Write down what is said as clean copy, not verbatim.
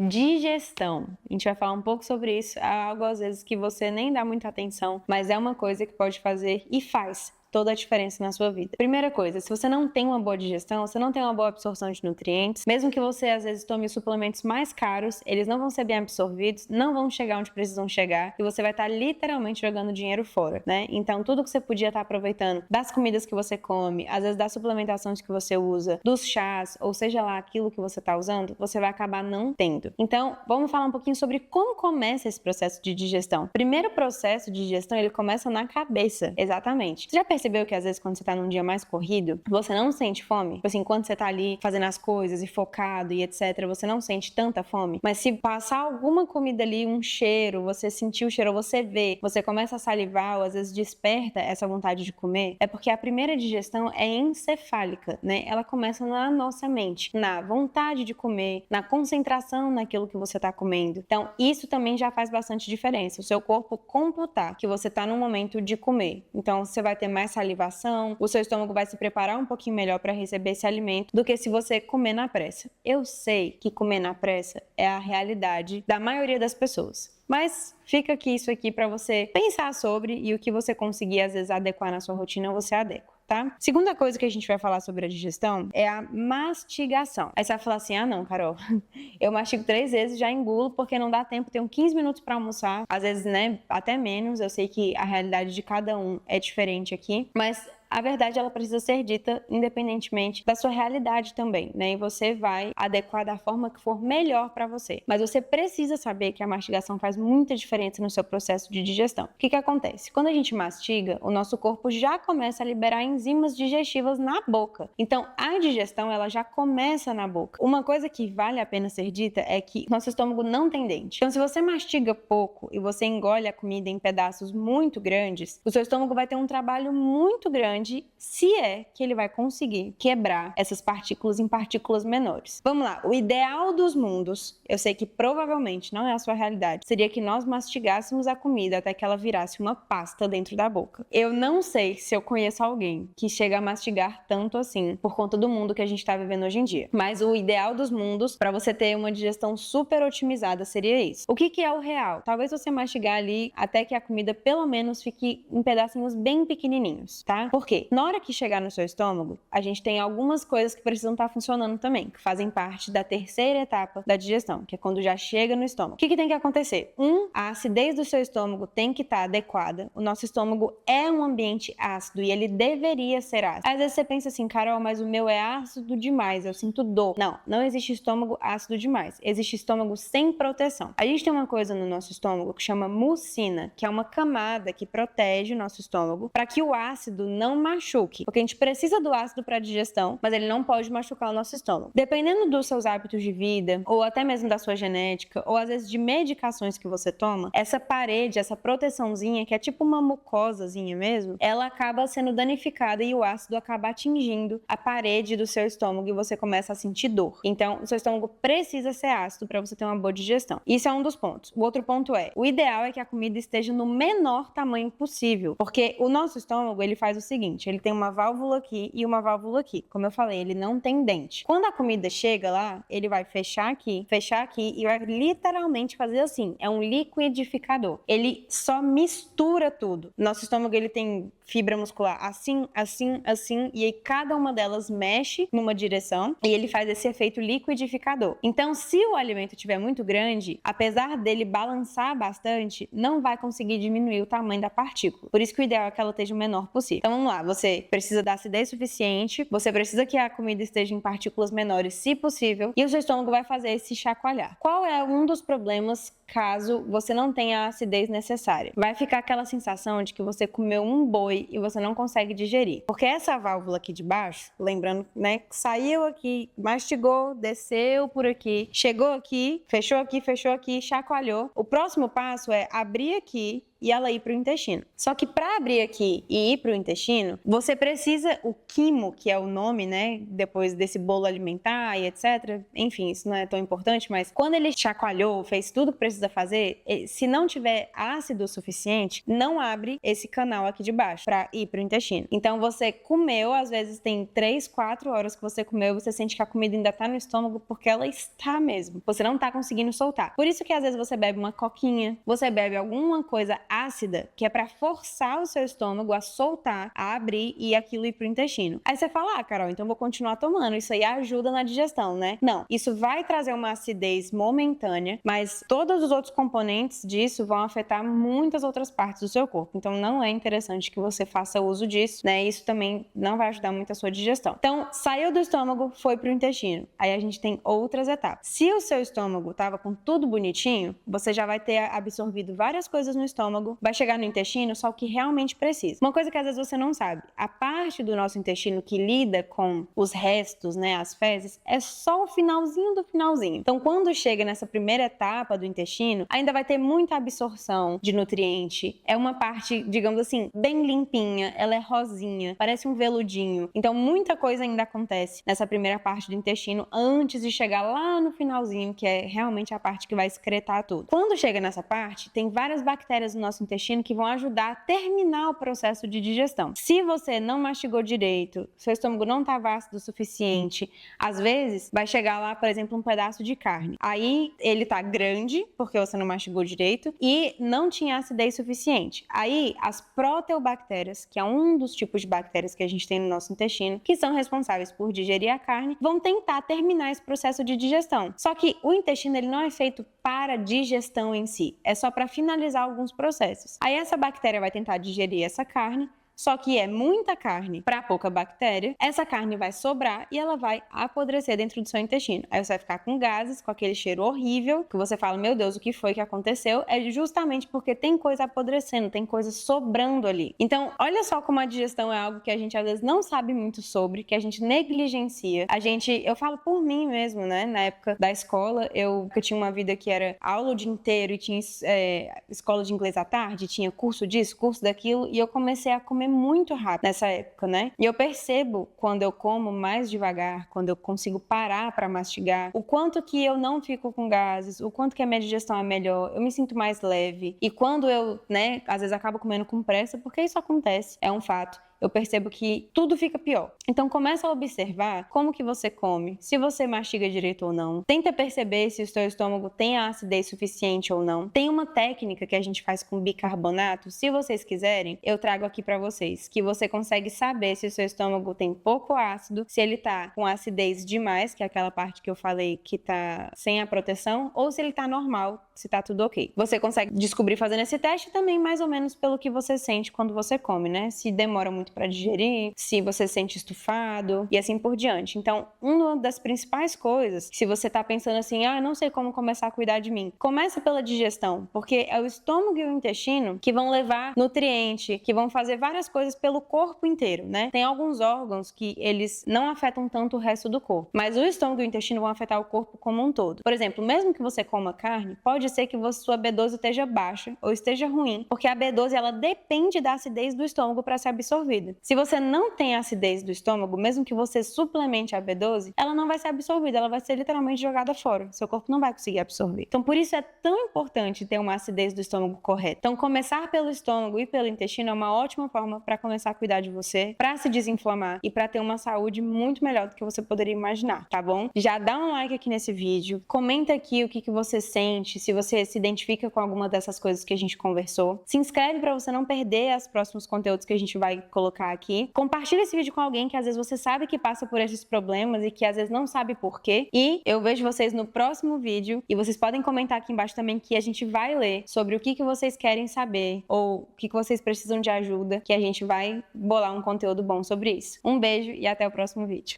Digestão. A gente vai falar um pouco sobre isso. É algo às vezes que você nem dá muita atenção, mas é uma coisa que pode fazer e faz toda a diferença na sua vida. Primeira coisa, se você não tem uma boa digestão, você não tem uma boa absorção de nutrientes, mesmo que você às vezes tome suplementos mais caros, eles não vão ser bem absorvidos, não vão chegar onde precisam chegar e você vai estar literalmente jogando dinheiro fora, né? Então tudo que você podia estar aproveitando das comidas que você come, às vezes das suplementações que você usa, dos chás, ou seja lá aquilo que você está usando, você vai acabar não tendo. Então, vamos falar um pouquinho sobre como começa esse processo de digestão. O primeiro processo de digestão, ele começa na cabeça, exatamente. Você já percebeu que às vezes quando você tá num dia mais corrido, você não sente fome? Tipo assim, quando você tá ali fazendo as coisas e focado e etc, você não sente tanta fome? Mas se passar alguma comida ali, um cheiro, você sentir o cheiro, ou você vê, você começa a salivar ou às vezes desperta essa vontade de comer, é porque a primeira digestão é encefálica, né? Ela começa na nossa mente, na vontade de comer, na concentração naquilo que você tá comendo. Então, isso também já faz bastante diferença. O seu corpo computar que você tá no momento de comer. Então, você vai ter mais salivação, o seu estômago vai se preparar um pouquinho melhor para receber esse alimento do que se você comer na pressa. Eu sei que comer na pressa é a realidade da maioria das pessoas. Mas fica aqui isso aqui para você pensar sobre e o que você conseguir às vezes adequar na sua rotina, você adequa. Tá? Segunda coisa que a gente vai falar sobre a digestão é a mastigação. Aí você vai falar assim, ah não, Carol, eu mastigo 3 vezes e já engulo porque não dá tempo, tenho 15 minutos para almoçar, às vezes, né, até menos, eu sei que a realidade de cada um é diferente aqui, mas a verdade ela precisa ser dita independentemente da sua realidade também, né? E você vai adequar da forma que for melhor para você. Mas você precisa saber que a mastigação faz muita diferença no seu processo de digestão. O que acontece? Quando a gente mastiga, o nosso corpo já começa a liberar enzimas digestivas na boca. Então, a digestão ela já começa na boca. Uma coisa que vale a pena ser dita é que nosso estômago não tem dente. Então, se você mastiga pouco e você engole a comida em pedaços muito grandes, o seu estômago vai ter um trabalho muito grande se é que ele vai conseguir quebrar essas partículas em partículas menores. Vamos lá, o ideal dos mundos, eu sei que provavelmente não é a sua realidade, seria que nós mastigássemos a comida até que ela virasse uma pasta dentro da boca. Eu não sei se eu conheço alguém que chega a mastigar tanto assim por conta do mundo que a gente está vivendo hoje em dia. Mas o ideal dos mundos, para você ter uma digestão super otimizada, seria isso. O que é o real? Talvez você mastigar ali até que a comida pelo menos fique em pedacinhos bem pequenininhos, tá? Por quê? Na hora que chegar no seu estômago, a gente tem algumas coisas que precisam estar funcionando também, que fazem parte da terceira etapa da digestão, que é quando já chega no estômago. O que tem que acontecer? A acidez do seu estômago tem que estar adequada. O nosso estômago é um ambiente ácido e ele deveria ser ácido. Às vezes você pensa assim, Carol, mas o meu é ácido demais, eu sinto dor. Não existe estômago ácido demais. Existe estômago sem proteção. A gente tem uma coisa no nosso estômago que chama mucina, que é uma camada que protege o nosso estômago para que o ácido não machuque, porque a gente precisa do ácido para digestão, mas ele não pode machucar o nosso estômago. Dependendo dos seus hábitos de vida, ou até mesmo da sua genética, ou às vezes de medicações que você toma, essa parede, essa proteçãozinha, que é tipo uma mucosazinha mesmo, ela acaba sendo danificada e o ácido acaba atingindo a parede do seu estômago e você começa a sentir dor. Então, o seu estômago precisa ser ácido para você ter uma boa digestão. Isso é um dos pontos. O outro ponto é, o ideal é que a comida esteja no menor tamanho possível, porque o nosso estômago, ele faz o seguinte, ele tem uma válvula aqui e uma válvula aqui. Como eu falei, ele não tem dente. Quando a comida chega lá, ele vai fechar aqui e vai literalmente fazer assim. É um liquidificador. Ele só mistura tudo. Nosso estômago, ele tem fibra muscular assim, assim, assim, e aí cada uma delas mexe numa direção e ele faz esse efeito liquidificador. Então, se o alimento estiver muito grande, apesar dele balançar bastante, não vai conseguir diminuir o tamanho da partícula. Por isso que o ideal é que ela esteja o menor possível. Então, vamos lá, você precisa da acidez suficiente, você precisa que a comida esteja em partículas menores, se possível, e o seu estômago vai fazer esse chacoalhar. Qual é um dos problemas caso você não tenha a acidez necessária? Vai ficar aquela sensação de que você comeu um boi e você não consegue digerir. Porque essa válvula aqui de baixo, lembrando, né, que saiu aqui, mastigou, desceu por aqui, chegou aqui, fechou aqui, chacoalhou. O próximo passo é abrir aqui e ela ir para o intestino. Só que para abrir aqui e ir para o intestino, você precisa, o quimo, que é o nome, né, depois desse bolo alimentar e etc. Enfim, isso não é tão importante, mas quando ele chacoalhou, fez tudo que precisa fazer, se não tiver ácido o suficiente, não abre esse canal aqui de baixo para ir para o intestino. Então você comeu, às vezes tem 3, 4 horas que você comeu, você sente que a comida ainda tá no estômago porque ela está mesmo. Você não tá conseguindo soltar. Por isso que às vezes você bebe uma coquinha, você bebe alguma coisa ácida, que é para forçar o seu estômago a soltar, a abrir e aquilo ir pro intestino. Aí você fala, Carol, então vou continuar tomando, isso aí ajuda na digestão, né? Não, isso vai trazer uma acidez momentânea, mas todos os outros componentes disso vão afetar muitas outras partes do seu corpo. Então não é interessante que você faça uso disso, né? Isso também não vai ajudar muito a sua digestão. Então, saiu do estômago, foi pro intestino. Aí a gente tem outras etapas. Se o seu estômago tava com tudo bonitinho, você já vai ter absorvido várias coisas no estômago, vai chegar no intestino só o que realmente precisa. Uma coisa que às vezes você não sabe, a parte do nosso intestino que lida com os restos, né, as fezes, é só o finalzinho do finalzinho. Então, quando chega nessa primeira etapa do intestino, ainda vai ter muita absorção de nutriente. É uma parte, digamos assim, bem limpinha, ela é rosinha, parece um veludinho. Então, muita coisa ainda acontece nessa primeira parte do intestino antes de chegar lá no finalzinho, que é realmente a parte que vai excretar tudo. Quando chega nessa parte, tem várias bactérias no nosso intestino que vão ajudar a terminar o processo de digestão. Se você não mastigou direito, seu estômago não está ácido o suficiente, às vezes vai chegar lá, por exemplo, um pedaço de carne. Aí ele tá grande, porque você não mastigou direito, e não tinha acidez suficiente. Aí as proteobactérias, que é um dos tipos de bactérias que a gente tem no nosso intestino, que são responsáveis por digerir a carne, vão tentar terminar esse processo de digestão. Só que o intestino ele não é feito para digestão em si, é só para finalizar alguns processos. Aí essa bactéria vai tentar digerir essa carne, só que é muita carne para pouca bactéria, essa carne vai sobrar e ela vai apodrecer dentro do seu intestino. Aí você vai ficar com gases, com aquele cheiro horrível, que você fala, meu Deus, o que foi que aconteceu? É justamente porque tem coisa apodrecendo, tem coisa sobrando ali. Então, olha só como a digestão é algo que a gente às vezes não sabe muito sobre, que a gente negligencia. Eu falo por mim mesmo, né? Na época da escola, eu tinha uma vida que era aula o dia inteiro e tinha escola de inglês à tarde, tinha curso disso, curso daquilo, e eu comecei a comer muito rápido nessa época, né? E eu percebo quando eu como mais devagar, quando eu consigo parar para mastigar, o quanto que eu não fico com gases, o quanto que a minha digestão é melhor, eu me sinto mais leve. E quando eu, né, às vezes acabo comendo com pressa, porque isso acontece, é um fato. Eu percebo que tudo fica pior. Então começa a observar como que você come, se você mastiga direito ou não. Tenta perceber se o seu estômago tem a acidez suficiente ou não. Tem uma técnica que a gente faz com bicarbonato, se vocês quiserem, eu trago aqui para vocês, que você consegue saber se o seu estômago tem pouco ácido, se ele tá com acidez demais, que é aquela parte que eu falei que tá sem a proteção, ou se ele tá normal, se tá tudo ok. Você consegue descobrir fazendo esse teste também mais ou menos pelo que você sente quando você come, né? Se demora muito para digerir, se você se sente estufado e assim por diante. Então, uma das principais coisas, se você tá pensando assim, não sei como começar a cuidar de mim, começa pela digestão, porque é o estômago e o intestino que vão levar nutriente, que vão fazer várias coisas pelo corpo inteiro, né? Tem alguns órgãos que eles não afetam tanto o resto do corpo, mas o estômago e o intestino vão afetar o corpo como um todo. Por exemplo, mesmo que você coma carne, pode ser que sua B12 esteja baixa ou esteja ruim, porque a B12 ela depende da acidez do estômago para ser absorvida. Se você não tem acidez do estômago, mesmo que você suplemente a B12, ela não vai ser absorvida, ela vai ser literalmente jogada fora. Seu corpo não vai conseguir absorver. Então, por isso é tão importante ter uma acidez do estômago correta. Então, começar pelo estômago e pelo intestino é uma ótima forma para começar a cuidar de você, para se desinflamar e para ter uma saúde muito melhor do que você poderia imaginar, tá bom? Já dá um like aqui nesse vídeo, comenta aqui o que você sente, se você se identifica com alguma dessas coisas que a gente conversou. Se inscreve para você não perder os próximos conteúdos que a gente vai colocar aqui. Compartilha esse vídeo com alguém que às vezes você sabe que passa por esses problemas e que às vezes não sabe por quê. E eu vejo vocês no próximo vídeo e vocês podem comentar aqui embaixo também que a gente vai ler sobre o que vocês querem saber ou o que vocês precisam de ajuda, que a gente vai bolar um conteúdo bom sobre isso. Um beijo e até o próximo vídeo.